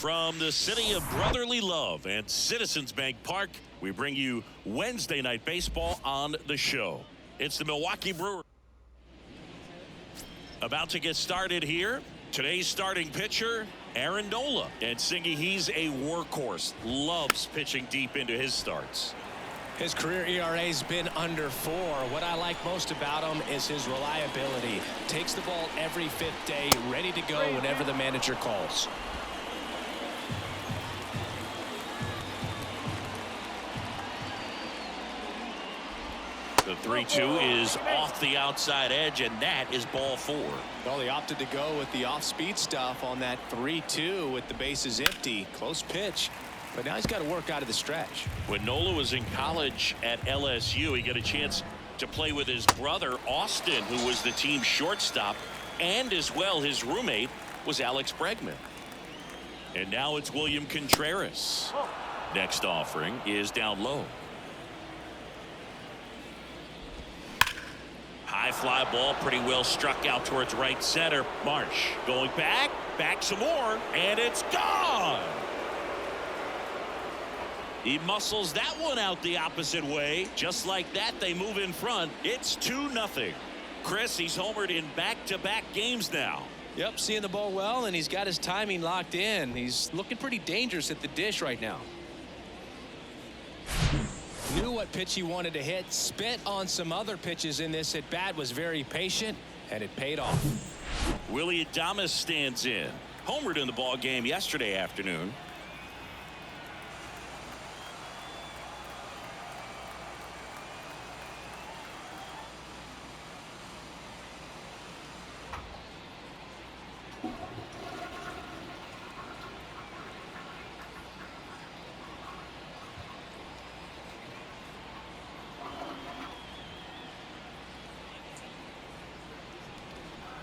From the city of brotherly love and Citizens Bank Park, we bring you Wednesday Night Baseball on the show. It's the Milwaukee Brewers about to get started here. Today's starting pitcher, Aaron Nola. And Singy, he's a workhorse. Loves pitching deep into his starts. His career ERA's been under 4. What I like most about him is his reliability. Takes the ball every 5th day, ready to go whenever the manager calls. The 3-2 is off the outside edge, and that is ball 4. Well, they opted to go with the off-speed stuff on that 3-2 with the bases empty. Close pitch, but now he's got to work out of the stretch. When Nola was in college at LSU, he got a chance to play with his brother, Austin, who was the team's shortstop, and as well his roommate was Alex Bregman. And now it's William Contreras. Next offering is down low. High fly ball, pretty well struck out towards right center. Marsh going back some more, and it's gone. He muscles that one out the opposite way. Just like that, they move in front. It's 2-0. Chris, he's homered in back-to-back games now. Yep, seeing the ball well, and he's got his timing locked in. He's looking pretty dangerous at the dish right now. Knew what pitch he wanted to hit, spent on some other pitches in this at bat, was very patient, and it paid off. Willie Adames stands in. Homered in the ball game yesterday afternoon.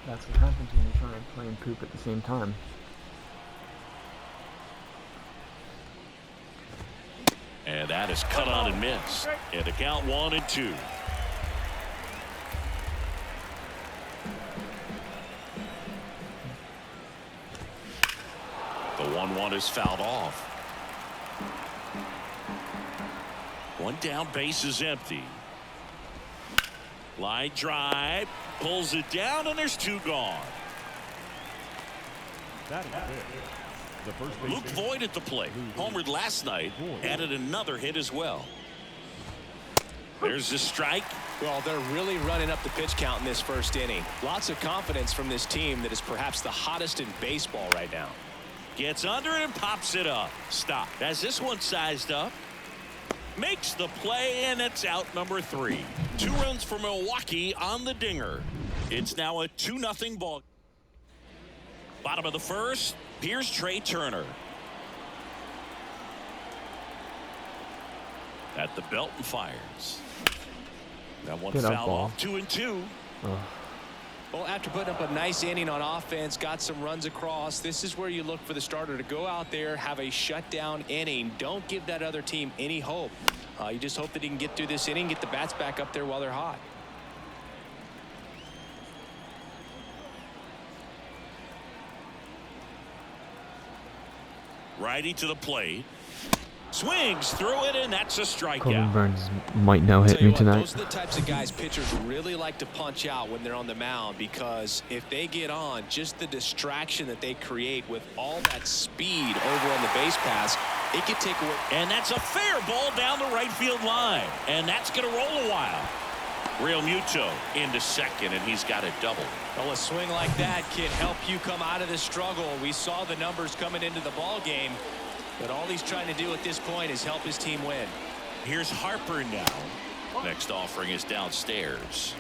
That's what happens when you try and play and poop at the same time. And that is cut on and missed. And the count 1-2. The 1-1 is fouled off. One down, base is empty. Line drive, pulls it down, and there's 2 gone. Luke Voigt at the plate. Homered last night, added another hit as well. There's the strike. Well, they're really running up the pitch count in this first inning. Lots of confidence from this team that is perhaps the hottest in baseball right now. Gets under it and pops it up. Stop. As this one sized up. Makes the play, and it's out number 3. 2 runs for Milwaukee on the dinger. It's now a 2-0 ball. Bottom of the first, here's Trey Turner. At the belt and fires. That one fouled off. 2-2. Well, after putting up a nice inning on offense, got some runs across, this is where you look for the starter to go out there, have a shutdown inning. Don't give that other team any hope. You just hope that he can get through this inning, get the bats back up there while they're hot. Righty to the plate. Swings through it, and that's a strikeout. Corbin Burns might now hit me tonight. Those are the types of guys pitchers really like to punch out when they're on the mound, because if they get on, just the distraction that they create with all that speed over on the base pass, it could take away. And that's a fair ball down the right field line, and that's going to roll a while. Real Muto into second, and he's got a double. Well, a swing like that can help you come out of the struggle. We saw the numbers coming into the ball game. But all he's trying to do at this point is help his team win. Here's Harper now. Next offering is downstairs.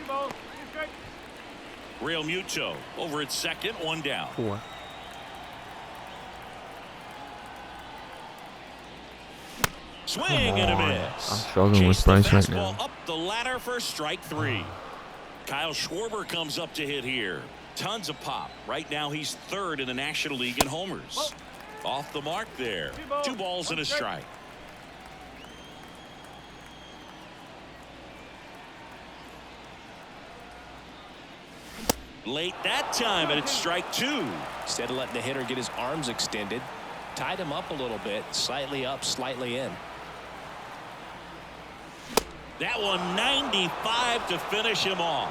Real Muto over at second, 1 down. 4. Swing and a miss. I'm struggling with Bryce right now. Up the ladder for strike 3. Kyle Schwarber comes up to hit here. Tons of pop. Right now he's 3rd in the National League in homers. Off the mark there. 2 balls and a strike. Late that time, and it's strike 2. Instead of letting the hitter get his arms extended, tied him up a little bit. Slightly up, slightly in. That one 95 to finish him off.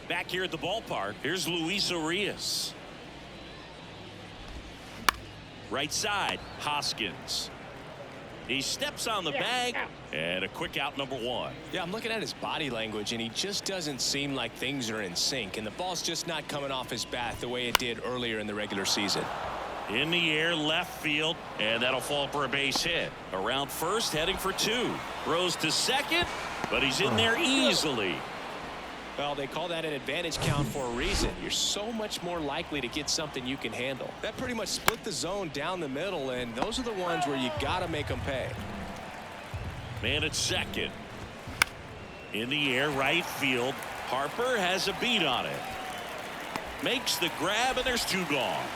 Back here at the ballpark, here's Luis Urias. Right side, Hoskins. He steps on the bag, and a quick out, number 1. Yeah, I'm looking at his body language, and he just doesn't seem like things are in sync, and the ball's just not coming off his bat the way it did earlier in the regular season. In the air, left field, and that'll fall for a base hit. Around first, heading for 2. Throws to second, but he's in there easily. Well, they call that an advantage count for a reason. You're so much more likely to get something you can handle. That pretty much split the zone down the middle, and those are the ones where you got to make them pay. Man at second. In the air, right field. Harper has a beat on it. Makes the grab, and there's 2 gone.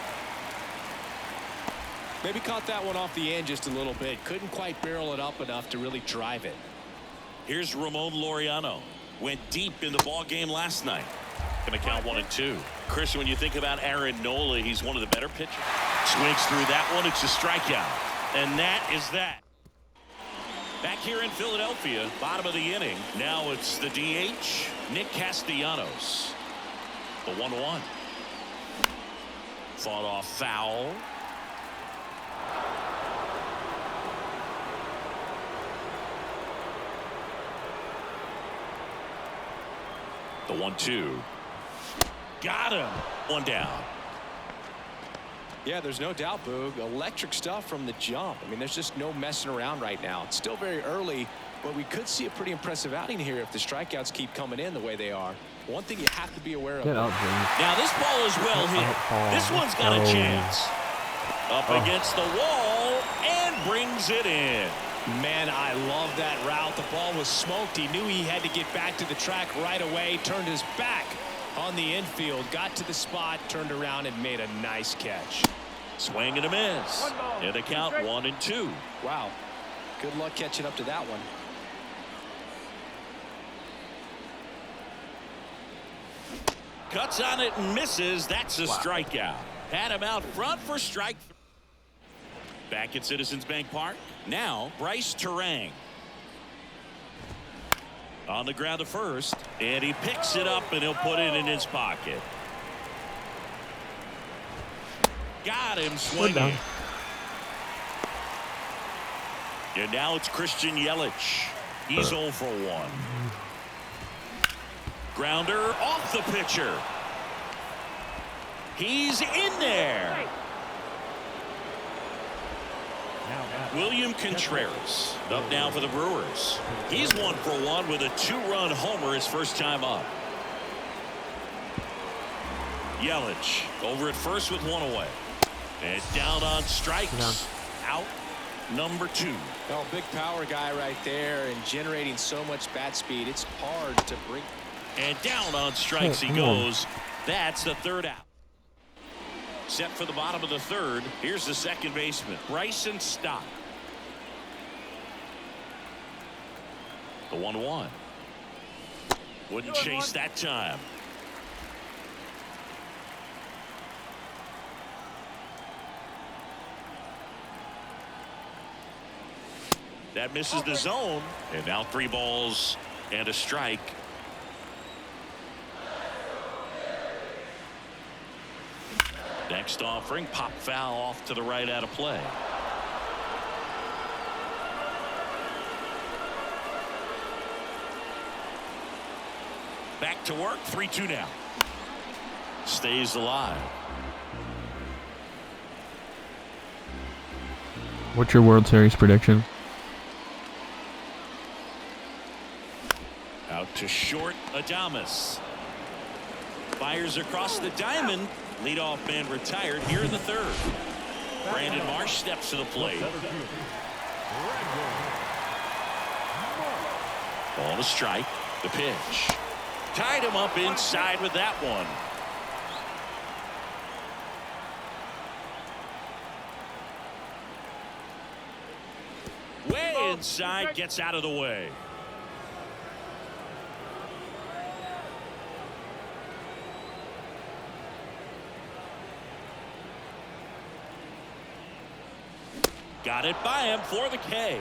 Maybe caught that one off the end just a little bit. Couldn't quite barrel it up enough to really drive it. Here's Ramon Laureano. Went deep in the ball game last night. Gonna count 1 and 2. Chris, when you think about Aaron Nola, he's one of the better pitchers. Swings through that one. It's a strikeout. And that is that. Back here in Philadelphia, bottom of the inning. Now it's the DH, Nick Castellanos. The 1-1. Fought off foul. The 1-2. Got him. 1 down. Yeah, there's no doubt, Boog. Electric stuff from the jump. I mean, there's just no messing around right now. It's still very early, but we could see a pretty impressive outing here if the strikeouts keep coming in the way they are. One thing you have to be aware of. Get up, dude. Now this ball is well hit. This one's got a chance. Up against the wall and brings it in. Man, I love that route. The ball was smoked. He knew he had to get back to the track right away. Turned his back on the infield. Got to the spot. Turned around and made a nice catch. Swing and a miss. And the count 1 and 2. Wow. Good luck catching up to that one. Cuts on it and misses. That's a strikeout. Had him out front for strike 3. Back at Citizens Bank Park. Now Bryce Terang. On the ground to first. And he picks it up and he'll put it in his pocket. Got him swinging. And now it's Christian Yelich. He's 0 for 1. Grounder off the pitcher. He's in there. William Contreras up now for the Brewers. He's 1 for 1 with a 2-run homer his first time up. Yelich over at first with 1 away. And down on strikes. Out number 2. Well, big power guy right there and generating so much bat speed. It's hard to bring. And down on strikes he goes. That's the 3rd out. Set for the bottom of the 3rd. Here's the second baseman, Bryson Stott. The 1-1. Wouldn't chase that time. That misses the zone. And now 3 balls and a strike. Next offering, pop foul off to the right out of play. Back to work, 3-2 now. Stays alive. What's your World Series prediction? Out to short, Adames. Fires across the diamond. Leadoff man retired here in the 3rd. Brandon Marsh steps to the plate. Ball to strike. The pitch. Tied him up inside with that one. Way inside, gets out of the way. Got it by him for the K.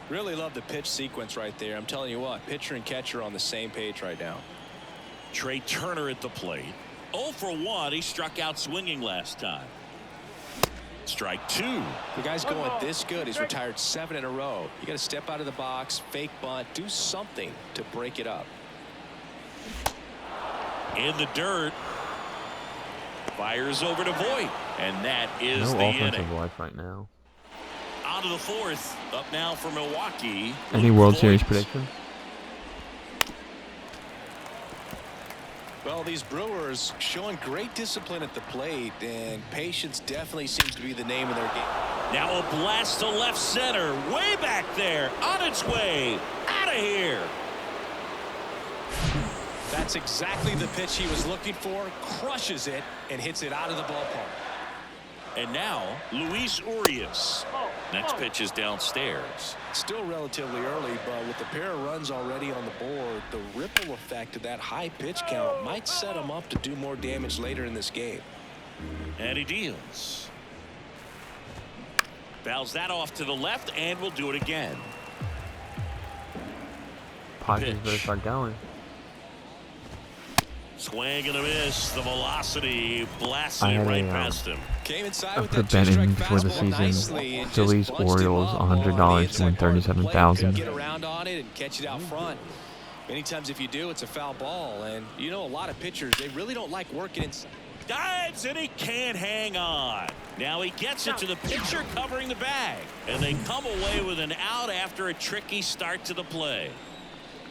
Really love the pitch sequence right there. I'm telling you what, pitcher and catcher on the same page right now. Trey Turner at the plate. 0 for 1. He struck out swinging last time. Strike 2. The guy's going this good. He's retired 7 in a row. You got to step out of the box, fake bunt, do something to break it up. In the dirt. Fires over to Voit. And that is the inning. No offensive life right now. Out of the 4th. Up now for Milwaukee. Any World Series prediction? Well, these Brewers showing great discipline at the plate, and patience definitely seems to be the name of their game. Now a blast to left center. Way back there. On its way. Out of here. That's exactly the pitch he was looking for. Crushes it and hits it out of the ballpark. And now Luis Urias. Next pitch is downstairs. Still relatively early, but with the pair of runs already on the board, the ripple effect of that high pitch count might set him up to do more damage later in this game. And he deals. Fouls that off to the left, and we'll do it again. Padres better start going. Swing and a miss. The velocity blasting right past him. Came inside I with put that betting two-strike for the fastball nicely season. and Phillies, just bunched him Orioles, up $100 to win $37,000. Get around on it and catch it out front. Many times if you do, it's a foul ball. And you know, a lot of pitchers, they really don't like working inside. Dives and he can't hang on. Now he gets it to the pitcher covering the bag. And they come away with an out after a tricky start to the play.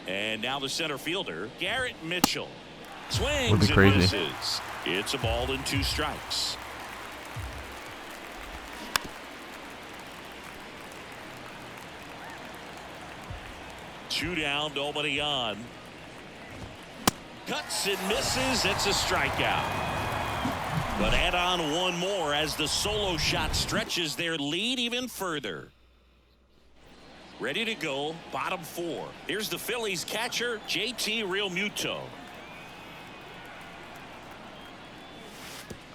And now the center fielder, Garrett Mitchell. Swings and misses. It's a ball and 2 strikes. Two down, nobody on. Cuts and misses. It's a strikeout. But add on one more as the solo shot stretches their lead even further. Ready to go, bottom 4. Here's the Phillies catcher, JT Realmuto.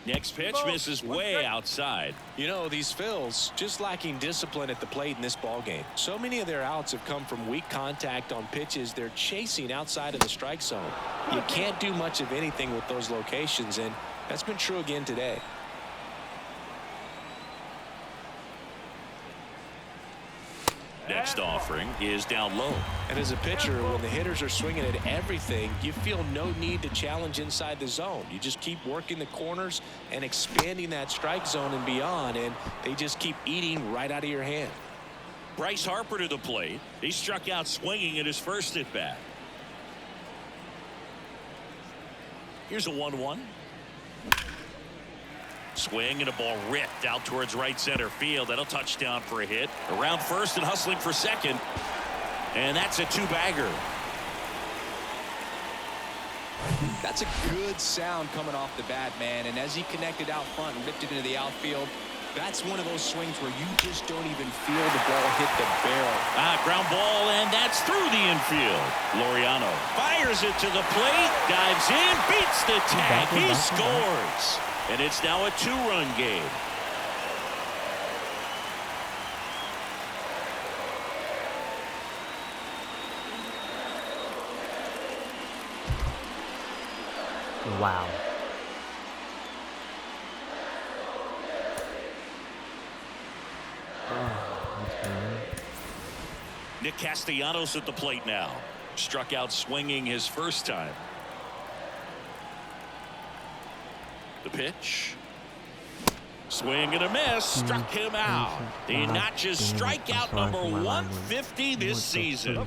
Next pitch misses way outside. You know, these Phils just lacking discipline at the plate in this ball game. So many of their outs have come from weak contact on pitches they're chasing outside of the strike zone. You can't do much of anything with those locations, and that's been true again today. Next offering is down low. And as a pitcher, when the hitters are swinging at everything, you feel no need to challenge inside the zone. You just keep working the corners and expanding that strike zone and beyond, and they just keep eating right out of your hand. Bryce Harper to the plate. He struck out swinging at his first at bat. Here's a 1-1. Swing and a ball ripped out towards right center field. That'll touchdown for a hit. Around first and hustling for second. And that's a 2-bagger. That's a good sound coming off the bat, man. And as he connected out front and ripped it into the outfield, that's one of those swings where you just don't even feel the ball hit the barrel. Ground ball, and that's through the infield. Laureano fires it to the plate, dives in, beats the tag. He scores. And it's now a 2-run game. Wow. Nick Castellanos at the plate now. Struck out swinging his first time. The pitch. Swing and a miss. Struck him out. He notches strikeout number 150 this season.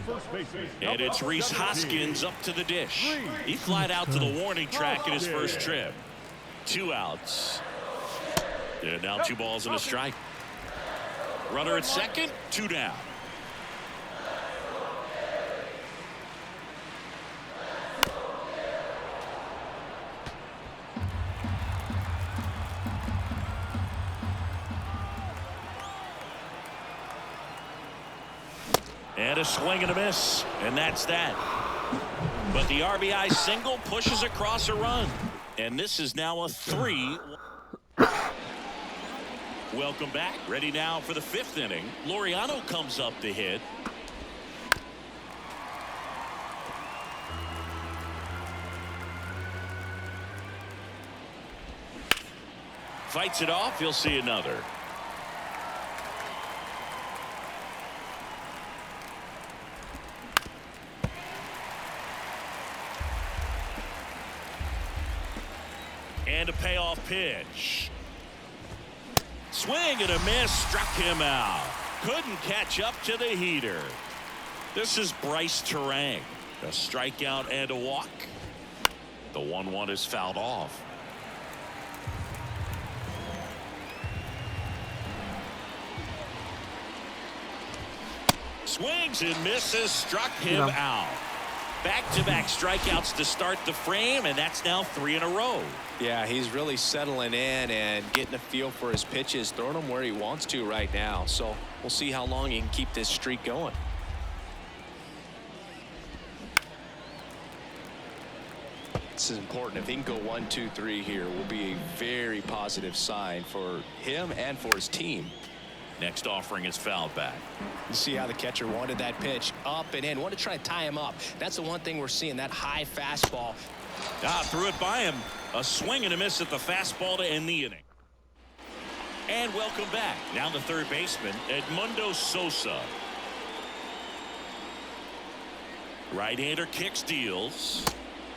And it's Rhys Hoskins up to the dish. He flied out to the warning track in his first trip. 2 outs. And now 2 balls and a strike. Runner at second, 2 down. And a swing and a miss, and that's that. But the RBI single pushes across a run, and this is now a 3. Welcome back. Ready now for the 5th inning. Laureano comes up to hit. Fights it off. He'll see another. And a payoff pitch. Swing and a miss, struck him out. Couldn't catch up to the heater. This is Bryce Terang. A strikeout and a walk. The 1-1 is fouled off. Swings and misses, struck him out. Back-to-back strikeouts to start the frame, and that's now 3 in a row. Yeah, he's really settling in and getting a feel for his pitches, throwing them where he wants to right now. So we'll see how long he can keep this streak going. This is important. If he can go 1, 2, 3 here, will be a very positive sign for him and for his team. Next offering is fouled back. You see how the catcher wanted that pitch up and in. Wanted to try to tie him up. That's the one thing we're seeing, that high fastball. Threw it by him. A swing and a miss at the fastball to end the inning. And welcome back. Now the third baseman, Edmundo Sosa. Right-hander kicks, deals.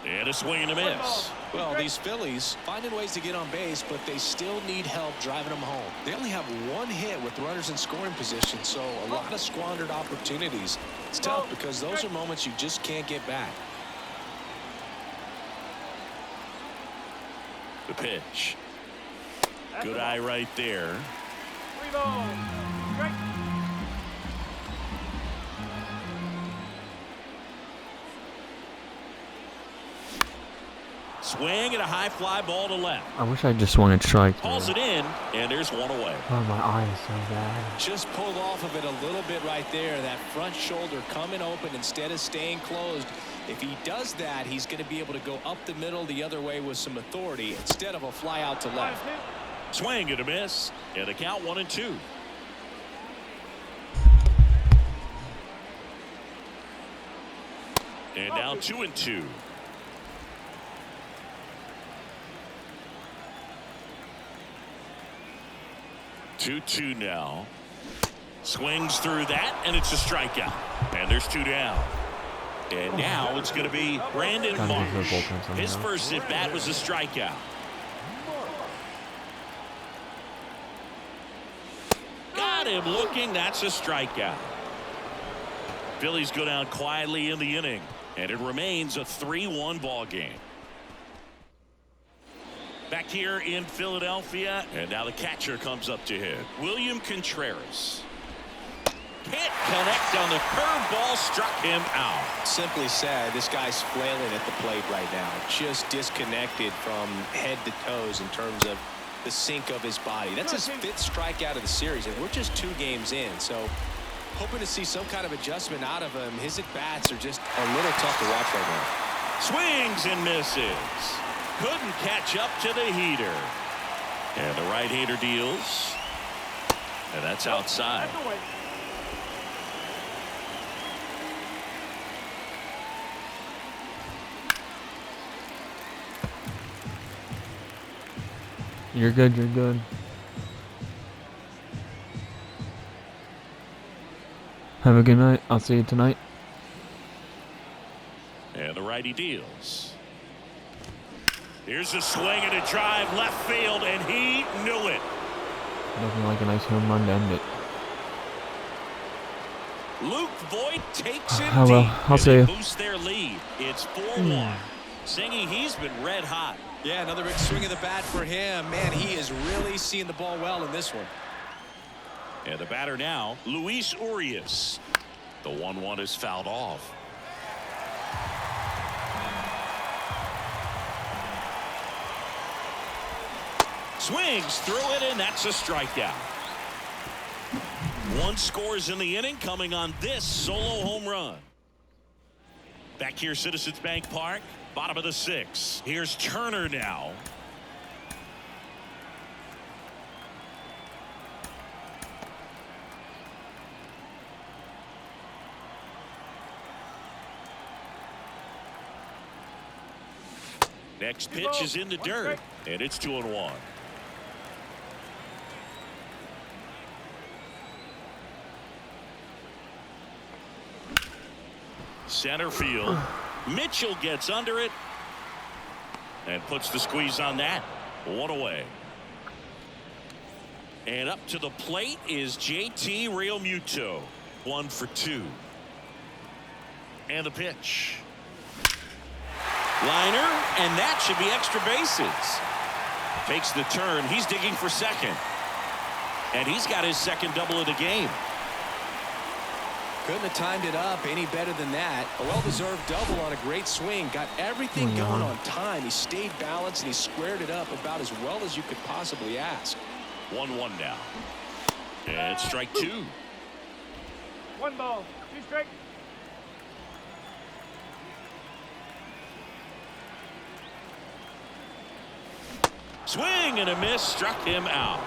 And a swing and a miss. Well, these Phillies finding ways to get on base, but they still need help driving them home. They only have 1 hit with runners in scoring position, so a lot of squandered opportunities. It's tough because those are moments you just can't get back. The pitch. Good eye right there. 3 balls. Strike. Swing and a high fly ball to left. I wish I just swung a strike. Calls it in, and there's 1 away. Oh, my eye is so bad. Just pulled off of it a little bit right there. That front shoulder coming open instead of staying closed. If he does that, he's going to be able to go up the middle the other way with some authority instead of a fly out to left. Swing and a miss, and a count 1-2. And now 2-2. Two now. Swings through that, and it's a strikeout. And there's 2 down. And now it's going to be Brandon Marsh. His first at bat was a strikeout. Got him looking. That's a strikeout. Phillies go down quietly in the inning, and it remains a 3-1 ball game. Back here in Philadelphia, and now the catcher comes up to hit. William Contreras. Can't connect on the curveball, struck him out. Simply said, this guy's flailing at the plate right now. Just disconnected from head to toes in terms of the sink of his body. That's his 5th strikeout of the series, and we're just 2 games in. So hoping to see some kind of adjustment out of him. His at-bats are just a little tough to watch right now. Swings and misses. Couldn't catch up to the heater. And the right-hander deals. And that's outside. You're good, you're good. Have a good night. I'll see you tonight. And the righty deals. Here's a swing and a drive left field, and he knew it. Nothing like a nice home run to end it. Luke Voigt takes it Oh well, deep, I'll see you. Boosts their lead. It's 4-1. Singy, he's been red hot. Yeah, another big swing of the bat for him. Man, he is really seeing the ball well in this one. And the batter now, Luis Urias. The 1-1 is fouled off. Swings through it, and that's a strikeout. 1 scores in the inning, coming on this solo home run. Back here, Citizens Bank Park, bottom of the 6th. Here's Turner now. Next pitch is in the dirt, and it's 2-1. Center field. Mitchell gets under it and puts the squeeze on that. 1 away. And up to the plate is JT Realmuto. 1 for 2. And the pitch. Liner, and that should be extra bases. Takes the turn. He's digging for second. And he's got his second double of the game. Couldn't have timed it up any better than that. A well-deserved double on a great swing. Got everything going on time. He stayed balanced and he squared it up about as well as you could possibly ask. 1-1 now. And strike 2. 1 ball, 2 strikes. Swing and a miss, struck him out.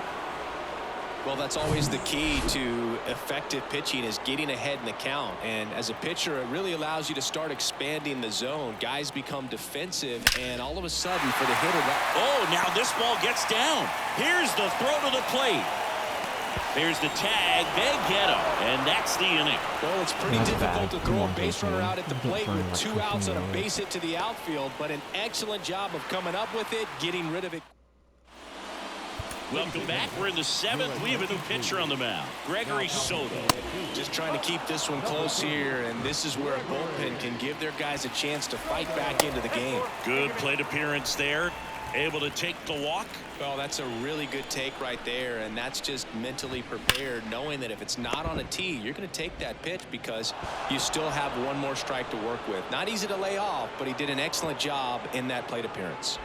Well, that's always the key to effective pitching, is getting ahead in the count. And as a pitcher, it really allows you to start expanding the zone. Guys become defensive, and all of a sudden for the hitter. Oh, now this ball gets down. Here's the throw to the plate. There's the tag. They get him, and that's the inning. Well, it's pretty difficult to throw a base runner out at the plate with 2 outs on a base hit to the outfield, but an excellent job of coming up with it, getting rid of it. Welcome back. We're in the 7th. We have a new pitcher on the mound, Gregory Soto. Just trying to keep this one close here, and this is where a bullpen can give their guys a chance to fight back into the game. Good plate appearance there. Able to take the walk. Well, that's a really good take right there, and that's just mentally prepared, knowing that if it's not on a tee, you're going to take that pitch because you still have 1 more strike to work with. Not easy to lay off, but he did an excellent job in that plate appearance.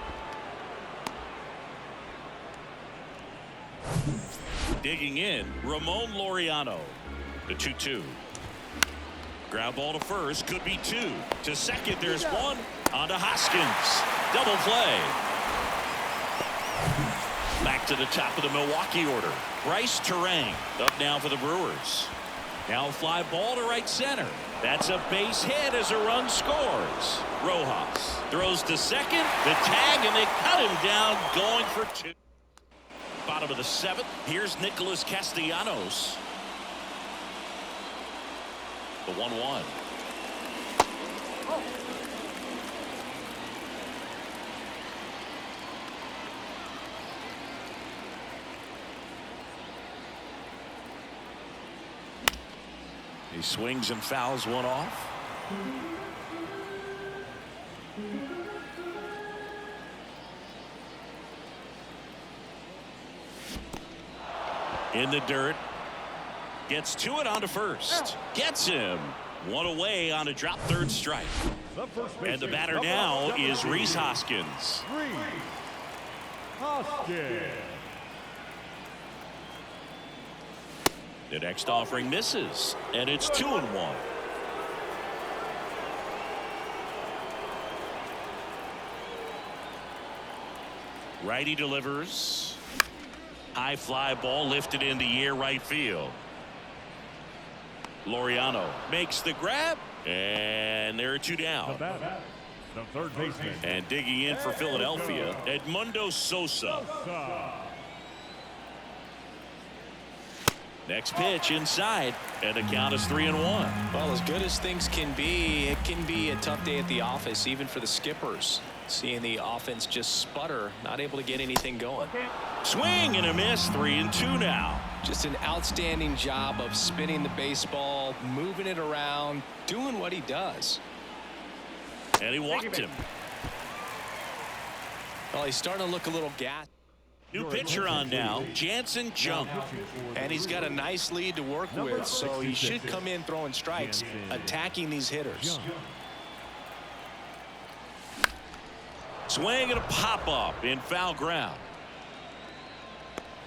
Digging in, Ramon Laureano. The 2-2. Ground ball to first, could be 2. To second, there's 1. On to Hoskins. Double play. Back to the top of the Milwaukee order. Bryce Terang up now for the Brewers. Now fly ball to right center. That's a base hit as a run scores. Rojas throws to second. The tag, and they cut him down, going for 2. Bottom of the 7th. Here's Nicholas Castellanos. The 1-1. He swings and fouls one off. In the dirt. Gets to it onto first. Gets him. 1 away on a drop, 3rd strike. And the batter now is Rhys Hoskins. The next offering misses, and it's 2-1. Righty delivers. High fly ball lifted in the air, right field. Laureano makes the grab, and there are 2 down. The third baseman. And digging in for Philadelphia, Edmundo Sosa. Next pitch inside, and the count is 3-1. Well, as good as things can be, it can be a tough day at the office, even for the skippers. Seeing the offense just sputter, not able to get anything going. Swing and a miss, 3-2 now. Just an outstanding job of spinning the baseball, moving it around, doing what he does. And he walked him. Well, he's starting to look a little gassed. New pitcher on now, Jansen Junk. And he's got a nice lead to work with, so he should come in throwing strikes, attacking these hitters. Swing and a pop-up in foul ground.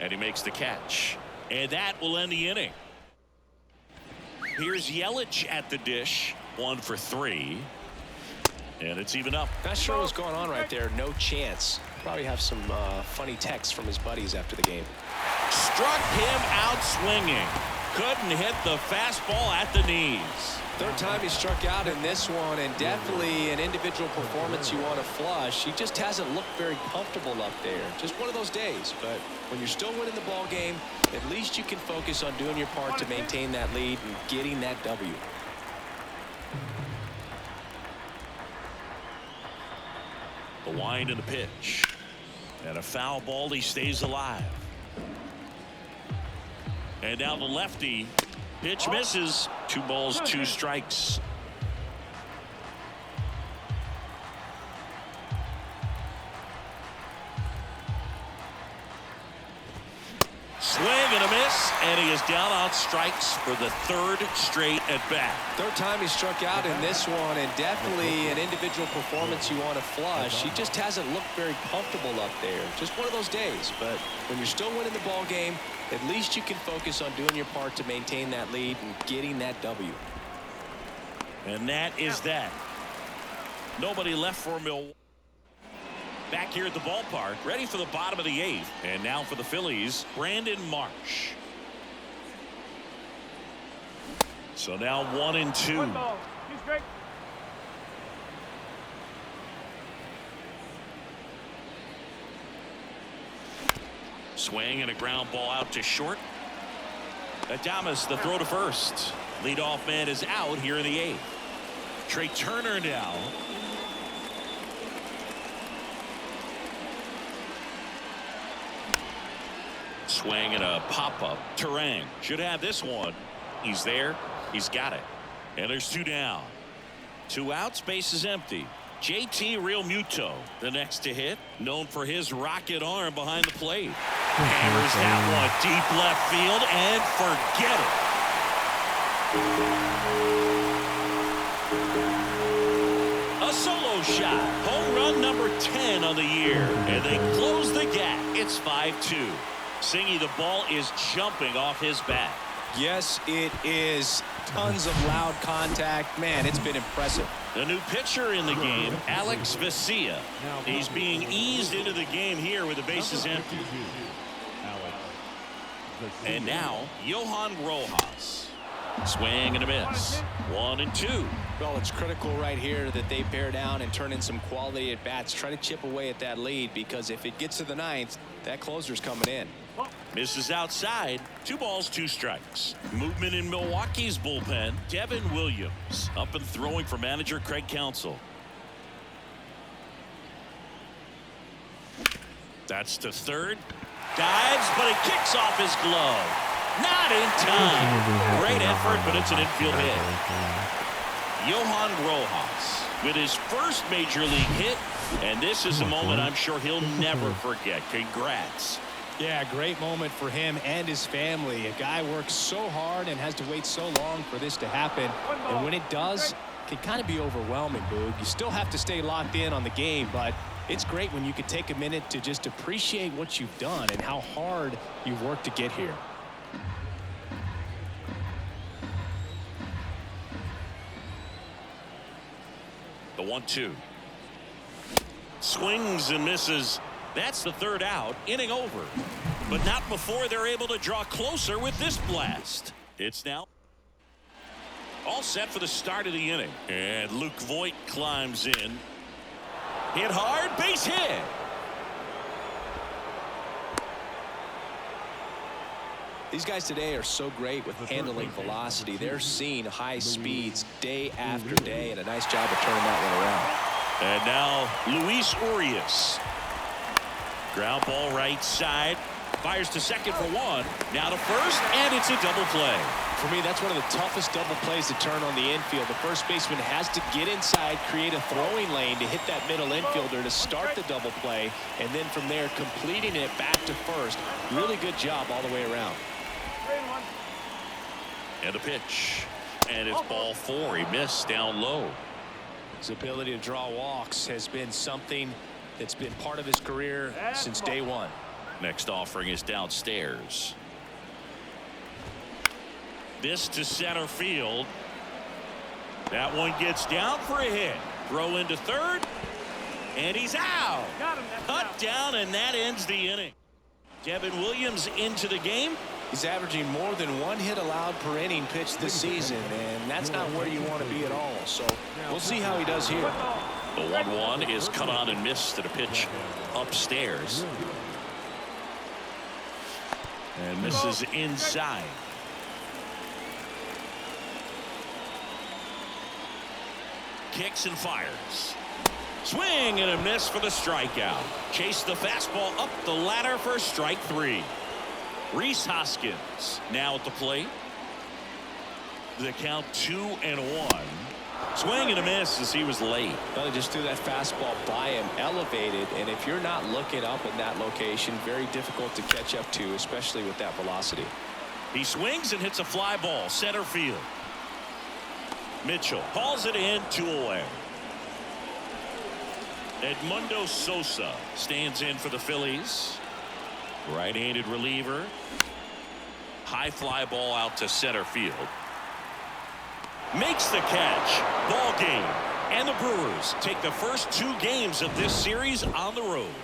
And he makes the catch. And that will end the inning. Here's Yelich at the dish. 1 for 3. And it's even up. Not sure what's going on right there. No chance. Probably have some funny texts from his buddies after the game. Struck him out swinging. Couldn't hit the fastball at the knees. Third time he struck out in this one, and definitely an individual performance you want to flush. He just hasn't looked very comfortable up there. Just one of those days. But when you're still winning the ball game, at least you can focus on doing your part to maintain that lead and getting that W. The wind and the pitch. And a foul ball. He stays alive. And now the lefty. Pitch misses. 2 balls, 2 strikes. Swing and a miss, and he is down on strikes for the 3rd straight at bat. Third time he struck out in this one, and definitely an individual performance you want to flush. He just hasn't looked very comfortable up there. Just one of those days. But when you're still winning the ball game, at least you can focus on doing your part to maintain that lead and getting that W. And that is that. Nobody left for Milwaukee. Back here at the ballpark, ready for the bottom of the 8th. And now for the Phillies, Brandon Marsh. So now 1-2. 1 ball, 2 strikes. Swing and a ground ball out to short. Adames, the throw to first. Leadoff man is out here in the 8th. Trey Turner now. Swing and a pop-up. Terang should have this one. He's there. He's got it. And there's 2 down. 2 outs. Base is empty. JT Realmuto, the next to hit, known for his rocket arm behind the plate. Hammers that one deep left field and forget it. A solo shot. Home run number 10 on the year. And they close the gap. It's 5-2. Singy, the ball is jumping off his bat. Yes, it is. Tons of loud contact. Man, it's been impressive. The new pitcher in the game, Alex Vesia. He's being eased into the game here with the bases empty. And now, Johan Rojas. Swing and a miss. 1-2. Well, it's critical right here that they bear down and turn in some quality at bats. Try to chip away at that lead, because if it gets to the 9th, that closer's coming in. Misses outside. 2 balls, 2 strikes. Movement in Milwaukee's bullpen. Devin Williams up and throwing for manager Craig Counsell. That's to third. Dives, but it kicks off his glove. Not in time. Great effort, but it's an infield hit. Johan Rojas with his first major league hit. And this is a moment I'm sure he'll never forget. Congrats. Yeah, great moment for him and his family. A guy works so hard and has to wait so long for this to happen. And when it does, it can kind of be overwhelming, Boog. You still have to stay locked in on the game, but it's great when you can take a minute to just appreciate what you've done and how hard you've worked to get here. The 1-2. Swings and misses. That's the 3rd out. Inning over. But not before they're able to draw closer with this blast. It's now all set for the start of the inning. And Luke Voit climbs in. Hit hard. Base hit. These guys today are so great with handling velocity. They're seeing high speeds day after day, and a nice job of turning that one around. And now Luis Urias. Ground ball right side. Fires to second for 1. Now to first, and it's a double play. For me, that's one of the toughest double plays to turn on the infield. The first baseman has to get inside, create a throwing lane to hit that middle infielder to start the double play, and then from there completing it back to first. Really good job all the way around. And a pitch. And it's ball 4. He missed down low. His ability to draw walks has been something that's been part of his career since day one. Next offering is downstairs. This to center field. That one gets down for a hit. Throw into third. And he's out. Cut down, and that ends the inning. Devin Williams into the game. He's averaging more than 1 hit allowed per inning pitched this season, and that's not where you want to be at all. So we'll see how he does here. The 1-1 is cut on and missed to the pitch upstairs. And misses inside. Kicks and fires. Swing and a miss for the strikeout. Chase the fastball up the ladder for strike 3. Rhys Hoskins now at the plate. The count 2-1. Swing and a miss as he was late. Well, he just threw that fastball by him, elevated, and if you're not looking up in that location, very difficult to catch up to, especially with that velocity. He swings and hits a fly ball center field. Mitchell hauls it in, 2 away. Edmundo Sosa stands in for the Phillies. Right-handed reliever. High fly ball out to center field. Makes the catch. Ball game. And the Brewers take the first 2 games of this series on the road.